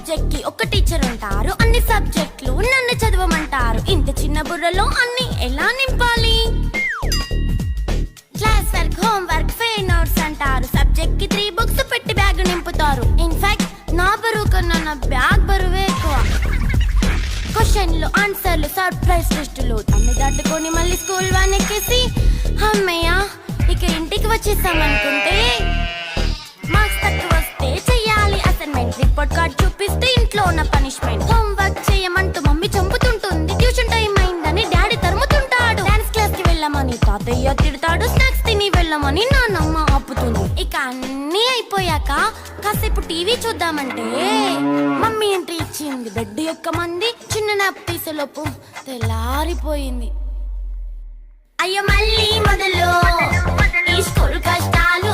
Subject కి ఒక teacher ఉంటారు, అన్ని సబ్జెక్టులు నన్ను చదవమంటారు. ఇంత చిన్న బుర్రలో అన్ని ఎలా నింపాలి? Class work, home work, fair notes అంటారు. సబ్జెక్ట్ కి 3 బుక్స్ పెట్టి బ్యాగ్ నింపుతారు. ఇన్ఫాక్ట్ నా బరువు కన్నా నా బ్యాగ్ బరువే ఎక్కువ. క్వశ్చన్లు, ఆన్సర్లు, సర్ప్రైజ్ టెస్టులు అన్ని దాటుకొని మళ్ళీ స్కూల్ వ్యాన్ ఎక్కేసి అమ్మయ్య ఇక ఇంటికి వచ్చేసామనుకుంటే మార్క్స్ తక్కువ వస్తే చెయ్యాలి అసైన్మెంట్. రిపోర్ట్ కార్డ్ చూపిస్తే ఇంట్లో ఉన్న పనిష్మెంట్. హోమ్ వర్క్ చేయమంటూ మమ్మీ చంపుతుంటుంది. ట్యూషన్ టైం అయిందని డాడీ తరుముతుంటాడు. డాన్స్ క్లాస్ కి వెళ్ళమని తాతయ్య తిడతాడు. స్నాక్స్ తిని వెళ్ళమని నాన్నమ్మ ఆపుతుంది. ఇక అన్నీ అయిపోయాక కాసేపు టీవీ చూద్దామంటే మమ్మీ ఎంట్రీ ఇచ్చింది. బెడ్ యొక్క మంది చిన్న నాప్ తీసేలోపు తెల్లారిపోయింది. అయ్యో మళ్ళీ మొదలు ఈ స్కూల్ కష్టాలు.